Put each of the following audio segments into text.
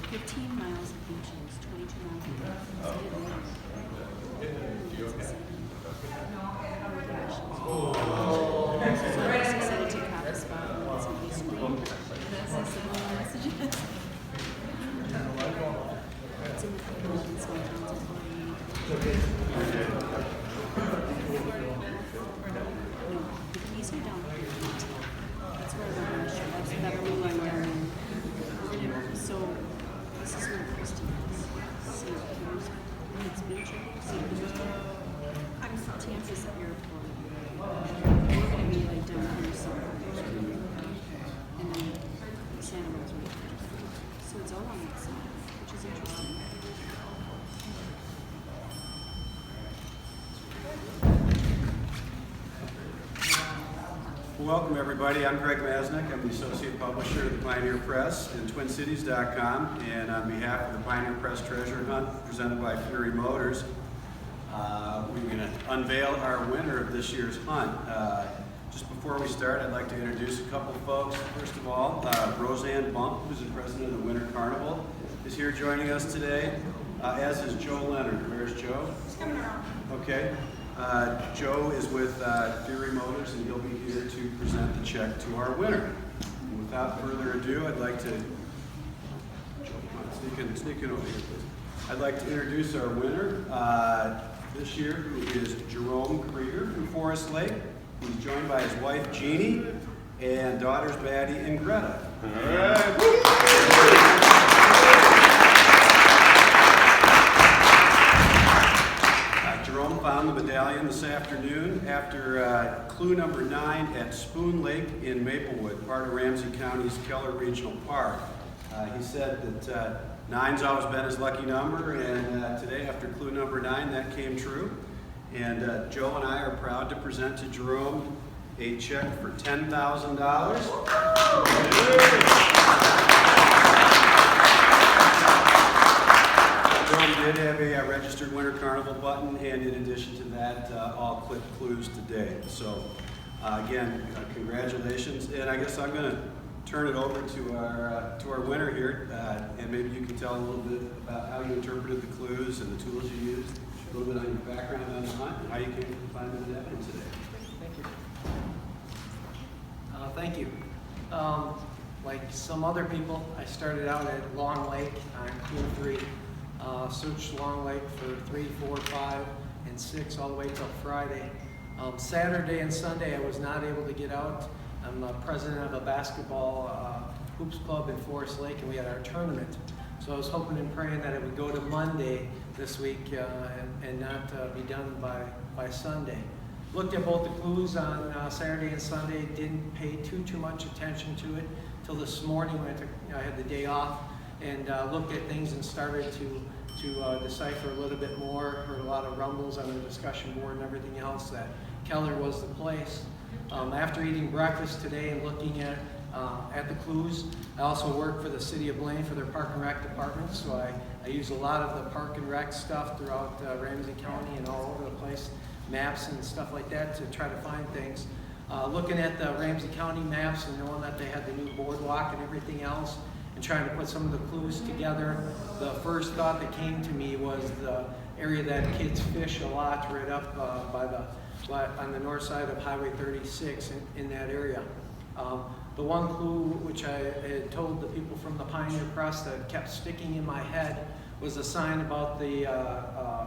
15 miles of beaches, 22 miles of roads. So I just decided to copy spot and let somebody scream. That's the simple messages. It's in the code and sometimes no, the keys are down here. That's where we're going to show. That's the better one I'm wearing. So this is where Kristen is. See, it's beach. See, Kansas Airport. We're going to be like down here somewhere. And then Santa Rosa. So it's all on that side, which is interesting. Welcome everybody. I'm Greg Masnick. I'm the Associate Publisher of the Pioneer Press and TwinCities.com. And on behalf of the Pioneer Press Treasure Hunt presented by Fury Motors, we're going to unveil our winner of this year's hunt. Just before we start, I'd like to introduce a couple of folks. First of all, Roseanne Bump, who's the president of the Winter Carnival, is here joining us today, as is Joe Leonard. Where's Joe? He's coming around. Okay. Joe is with Fury Motors, and he'll be here to present the check to our winner. And without further ado, I'd like to sneak in over here, please. I'd like to introduce our winner this year, who is Jerome Krieger from Forest Lake. He's joined by his wife Jeannie and daughters Batty and Greta. All right. Jerome found the medallion this afternoon after clue number 9 at Spoon Lake in Maplewood, part of Ramsey County's Keller Regional Park. He said that 9's always been his lucky number, and today after clue number 9 that came true. And Joe and I are proud to present to Jerome a check for $10,000. Jerome did have a registered Winter Carnival button, and in addition to that, all click clues today. So again, congratulations. And I guess I'm going to turn it over to our winner here, and maybe you can tell a little bit about how you interpreted the clues and the tools you used, a little bit on your background on the hunt, and how you came to find the medallion today. Thank you. Like some other people, I started out at Long Lake on Clue 3. Searched Long Lake for 3, 4, 5, and 6 all the way till Friday. Saturday and Sunday I was not able to get out. I'm the president of a basketball hoops club in Forest Lake, and we had our tournament. So I was hoping and praying that it would go to Monday this week and not be done by Sunday. Looked at both the clues on Saturday and Sunday, didn't pay too much attention to it till this morning when I had the day off, and looked at things and started to decipher a little bit more. Heard a lot of rumbles on the discussion board and everything else that Keller was the place. After eating breakfast today and looking at the clues, I also work for the City of Blaine for their Park and Rec department, so I use a lot of the Park and Rec stuff throughout Ramsey County and all over the place, maps and stuff like that to try to find things. Looking at the Ramsey County maps and knowing that they had the new boardwalk and everything else, and trying to put some of the clues together, the first thought that came to me was the area that kids fish a lot right up on the north side of Highway 36 in that area. The one clue which I had told the people from the Pioneer Press that kept sticking in my head was a sign about the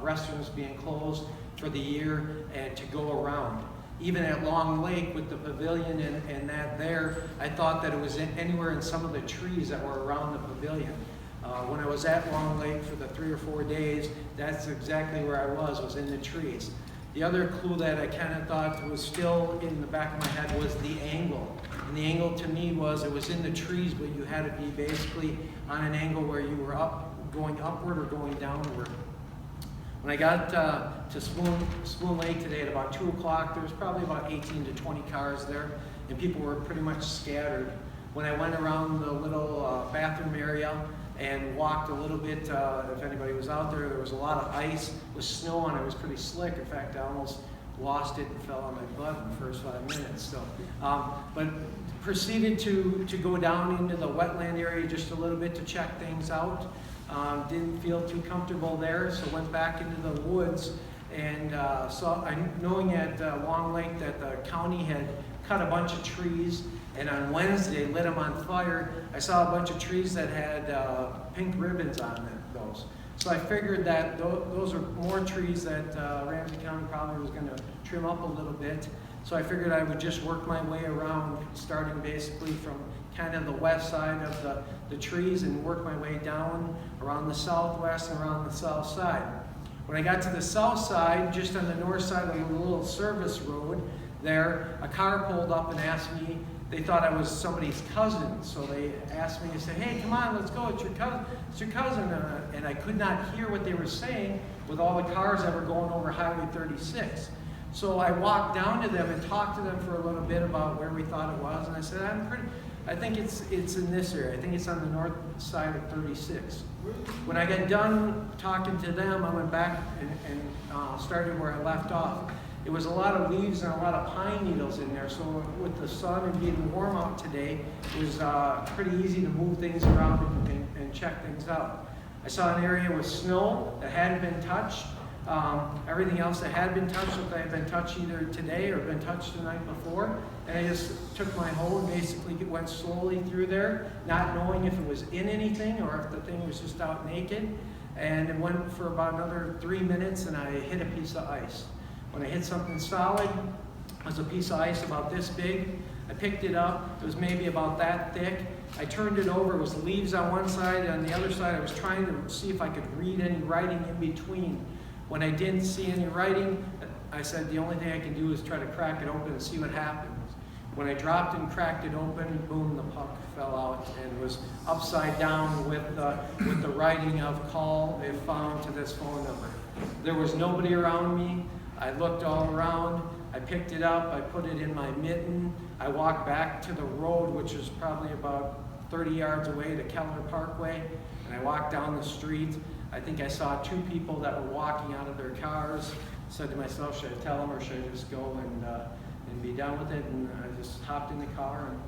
restrooms being closed for the year and to go around. Even at Long Lake with the pavilion and that there, I thought that it was anywhere in some of the trees that were around the pavilion. When I was at Long Lake for the 3 or 4 days, that's exactly where I was in the trees. The other clue that I kind of thought was still in the back of my head was the angle. And the angle to me was it was in the trees, but you had to be basically on an angle where you were going upward or going downward. When I got to Spoon Lake today at about 2 o'clock, there was probably about 18 to 20 cars there, and people were pretty much scattered. When I went around the little bathroom area and walked a little bit, if anybody was out there, there was a lot of ice with snow on it. It was pretty slick. In fact, I almost lost it and fell on my butt in the first 5 minutes. So, but proceeded to go down into the wetland area just a little bit to check things out. Didn't feel too comfortable there, so went back into the woods and knowing at Long Lake that the county had cut a bunch of trees, and on Wednesday lit them on fire. I saw a bunch of trees that had pink ribbons on those. So I figured that those are more trees that Ramsey County probably was going to trim up a little bit. So I figured I would just work my way around, starting basically from kind of the west side of the trees and work my way down around the southwest and around the south side. When I got to the south side, just on the north side of the little service road there, a car pulled up and asked me, they thought I was somebody's cousin, so they asked me to say, hey, come on, let's go, it's your cousin. And I could not hear what they were saying with all the cars that were going over Highway 36. So I walked down to them and talked to them for a little bit about where we thought it was, and I said, I think it's in this area. I think it's on the north side of 36. When I got done talking to them, I went back and started where I left off. It was a lot of leaves and a lot of pine needles in there, so with the sun and being warm out today, it was pretty easy to move things around and check things out. I saw an area with snow that hadn't been touched. Everything else that had been touched looked like it had been touched either today or been touched the night before. And I just took my hoe and basically went slowly through there, not knowing if it was in anything or if the thing was just out naked. And it went for about another 3 minutes, and I hit a piece of ice. When I hit something solid, it was a piece of ice about this big. I picked it up. It was maybe about that thick. I turned it over. It was leaves on one side, and on the other side I was trying to see if I could read any writing in between. When I didn't see any writing, I said the only thing I can do is try to crack it open and see what happens. When I dropped and cracked it open, boom, the puck fell out and was upside down with the writing of call if found to this phone number. There was nobody around me. I looked all around. I picked it up. I put it in my mitten. I walked back to the road, which is probably about 30 yards away, to Keller Parkway, and I walked down the street. I think I saw 2 people that were walking out of their cars. I said to myself, should I tell them or should I just go and be done with it? And I just hopped in the car and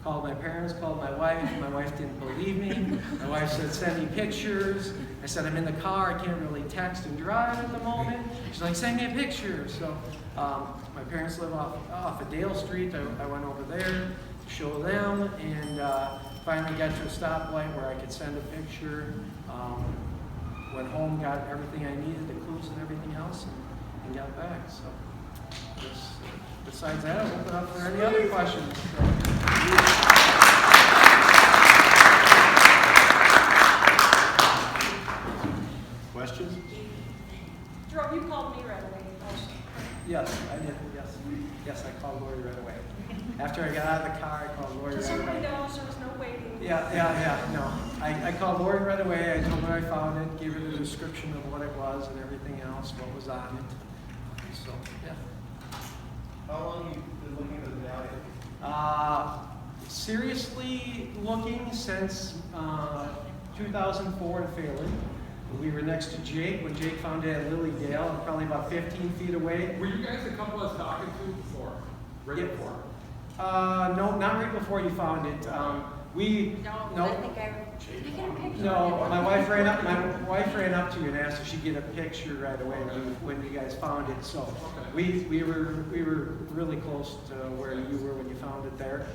called my parents, called my wife. My wife didn't believe me. My wife said, send me pictures. I said, I'm in the car. I can't really text and drive at the moment. She's like, send me a picture. So my parents live off of Dale Street. I went over there to show them, and finally got to a stoplight where I could send a picture. Went home, got everything I needed, the clues and everything else, and got back. So besides that, I'll open it up for any other questions. Questions? Jerome, you called me right away. Yes, I did. Yes, I called Lori right away. After I got out of the car, I called Lori right Just so away. everybody knows there was no waiting. No. I called Lori right away. I told her I found it, gave her the description of what it was and everything else, what was on it. So, yeah. How long have you been looking at the medallion? Seriously looking since 2004 in Phelan. We were next to Jake when Jake found it at Lily Dale, probably about 15 feet away. Were you guys the couple I was talking to before? Right Yeah. before? No, not right before you found it. We No, I think I get a picture. No, my wife ran up to you and asked if she'd get a picture right away when you guys found it. So we were really close to where you were when you found it there.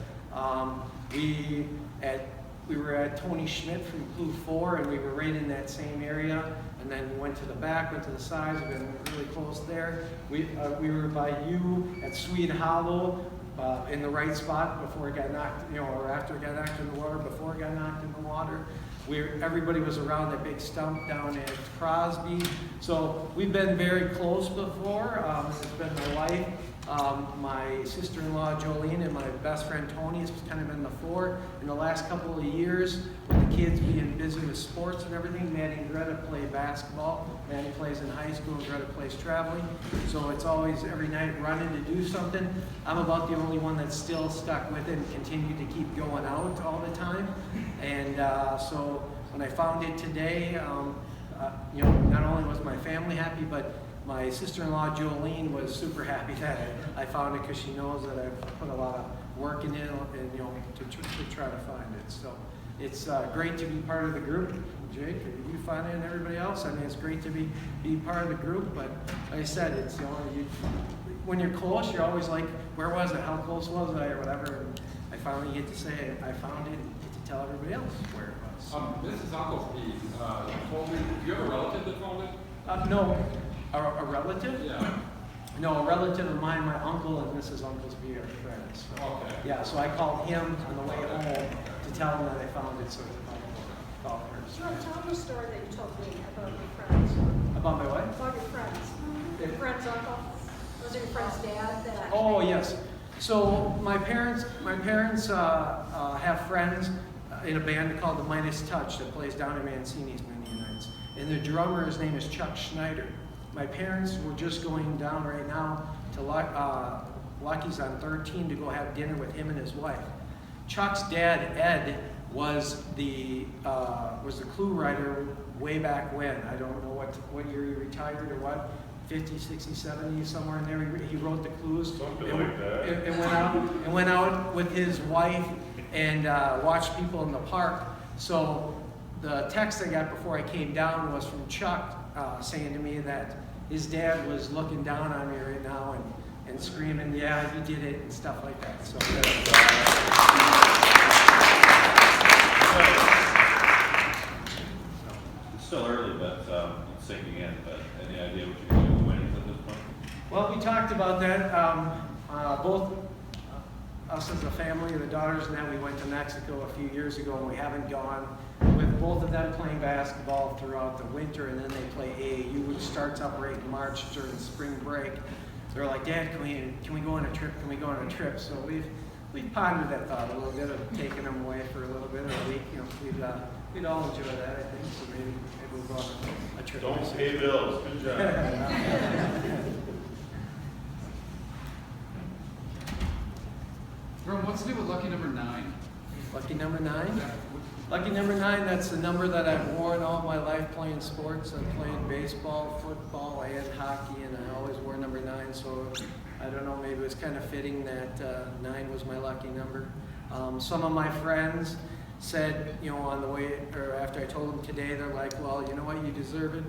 We were at Tony Schmidt from Clue 4, and we were right in that same area. And then we went to the back, went to the sides, we've been really close there. We were by you at Swede Hollow, in the right spot before it got knocked, or after it got knocked in the water, before it got knocked in the water. Everybody was around that big stump down at Crosby. So we've been very close before. It's been my wife, my sister-in-law Jolene, and my best friend Tony. It's kind of been the 4. In the last couple of years, with the kids being busy with sports and everything, Maddie and Greta play basketball. Maddie plays in high school, and Greta plays traveling. So it's always every night running to do something. I'm about the only one that's still stuck with it and continue to keep going out all the time. And so when I found it today, not only was my family happy, but my sister-in-law Jolene was super happy that I found it because she knows that I've put a lot of work in it, and to try to find it. So it's great to be part of the group. Jake, you find it, and everybody else. I mean, it's great to be part of the group. But like I said, it's when you're close, you're always like, where was it? How close was I, or whatever. And I finally get to say I found it, and get to tell everybody else where it was. This is Uncle Steve. Told me, do you have a relative that found it? No, a relative? Yeah. No, a relative of mine, my uncle and Mrs. Uncle's be our friends. So, Okay. yeah, so I called him on the way home to tell him that I found it, so he called her. Jerome, tell me a story that you told me about your friends. About my wife? About your friends. Your friend's uncle? Was it your friend's dad that? Oh, yes. So my parents have friends in a band called the Midas Touch that plays down in Mancini's many nights. And the drummer, his name is Chuck Schneider. My parents were just going down right now to Lucky's on 13 to go have dinner with him and his wife. Chuck's dad, Ed, was the clue writer way back when. I don't know what year he retired or what, 50, 60, 70, somewhere in there. He wrote the clues. Something like that. And went out with his wife and watched people in the park. So the text I got before I came down was from Chuck saying to me that his dad was looking down on me right now and screaming, yeah, you did it, and stuff like that. So It's still early, but it's sinking in. But any idea what you're going to do with winnings at this point? well, we talked about that. Both us as a family, the daughters and that, we went to Mexico a few years ago, and we haven't gone. With both of them playing basketball throughout the winter, and then they play AAU, which starts up right in March during spring break. They're like, Dad, can we go on a trip? Can we go on a trip? So we've pondered that thought a little bit of taking them away for a little bit of a week. We'd all enjoy that, I think. So maybe we'll go on a trip. Don't pay bills. Good job. Jerome, what's new with lucky number 9? Lucky number 9? Yeah. Lucky number 9, that's the number that I've worn all my life playing sports. I played baseball, football, and hockey, and I always wore number 9. So I don't know, maybe it was kind of fitting that 9 was my lucky number. Some of my friends said, on the way, or after I told them today, they're like, well, you know what, you deserve it.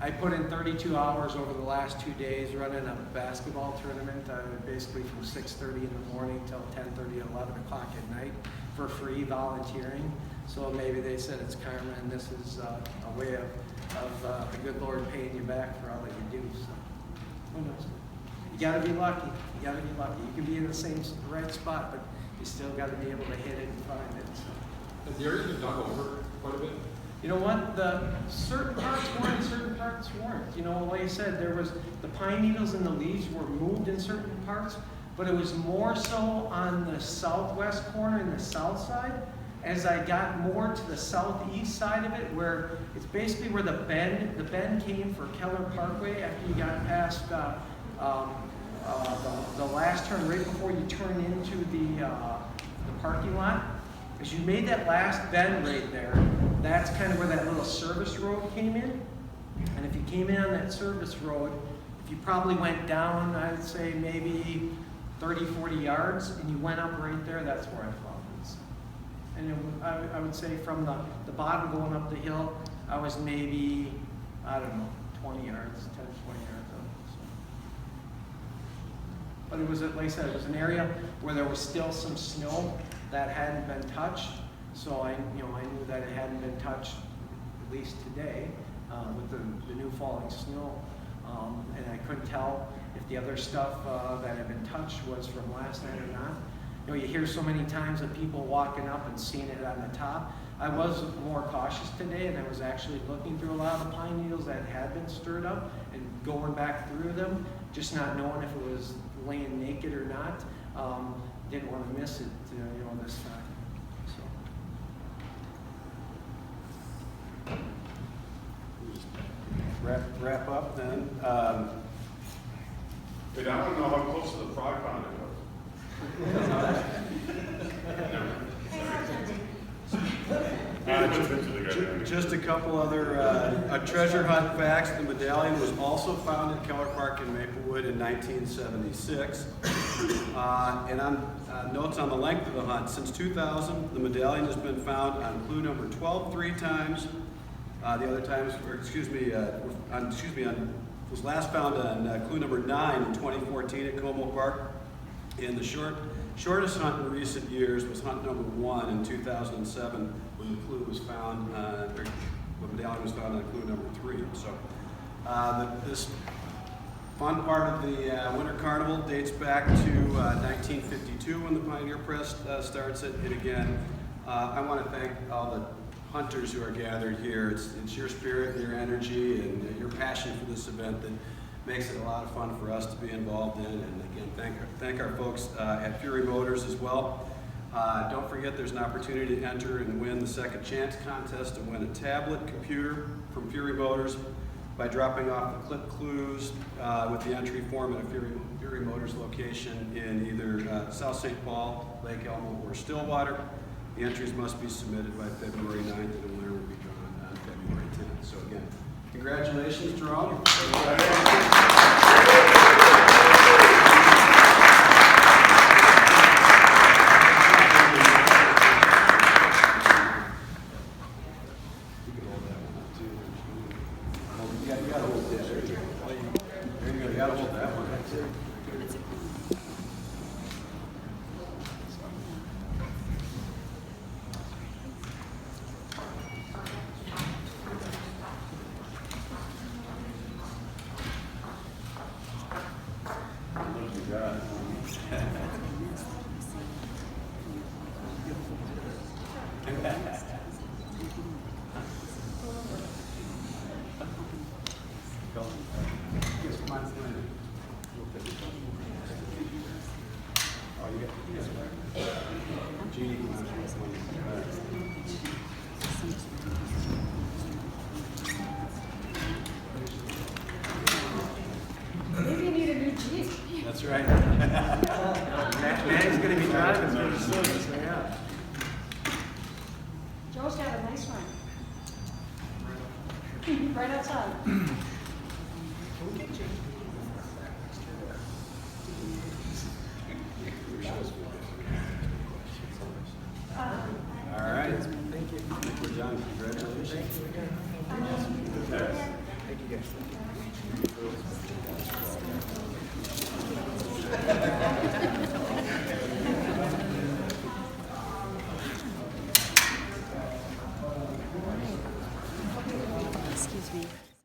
I put in 32 hours over the last 2 days running a basketball tournament, basically from 6:30 in the morning till 10:30, 11 o'clock at night for free volunteering. So maybe they said it's karma, and this is a way of the good Lord paying you back for all that you do. So who knows? You got to be lucky. You got to be lucky. You can be in the right spot, but you still got to be able to hit it and find it. So. Has the area been dug over quite a bit? You know what? The certain parts weren't, and certain parts weren't. Like I said, there was the pine needles and the leaves were moved in certain parts, but it was more so on the southwest corner and the south side. As I got more to the southeast side of it, where it's basically where the bend came for Keller Parkway after you got past the last turn, right before you turn into the parking lot. As you made that last bend right there, that's kind of where that little service road came in. And if you came in on that service road, if you probably went down, I'd say maybe 30, 40 yards, and you went up right there, that's where I found it. And I would say from the bottom going up the hill, I was maybe, 20 yards, 10, 20 yards up. So. But it was, like I said, it was an area where there was still some snow that hadn't been touched. So I knew that it hadn't been touched, at least today, with the new falling snow. And I couldn't tell if the other stuff that had been touched was from last night or not. You hear so many times of people walking up and seeing it on the top. I was more cautious today, and I was actually looking through a lot of the pine needles that had been stirred up and going back through them, just not knowing if it was laying naked or not. Didn't want to miss it, this time. So. Wrap up then. Wait, I want to know how close to the frog pond it was. Just a couple other treasure hunt facts. The medallion was also found at Keller Park in Maplewood in 1976. And on notes on the length of the hunt, since 2000, the medallion has been found on clue number 12 3 times. The other times, was last found on clue number 9 in 2014 at Como Park. And the shortest hunt in recent years was hunt number 1 in 2007, when the clue was found, the medallion was found on clue number 3. So this fun part of the Winter Carnival dates back to 1952 when the Pioneer Press starts it. And again, I want to thank all the hunters who are gathered here. It's your spirit, your energy, and your passion for this event that makes it a lot of fun for us to be involved in. And again, thank our folks at Fury Motors as well. Don't forget there's an opportunity to enter and win the Second Chance contest to win a tablet computer from Fury Motors by dropping off the clip clues with the entry form at a Fury Motors location in either South St. Paul, Lake Elmo, or Stillwater. The entries must be submitted by February 9th, and the winner will be drawn on February 10th. So again, congratulations, Jerome. Maybe you need a new Jeep. That's right. Manny's going to be driving pretty soon, so yeah. Joe's got a nice one. Right outside. All right. Thank you. We're done. Congratulations. Thank you guys.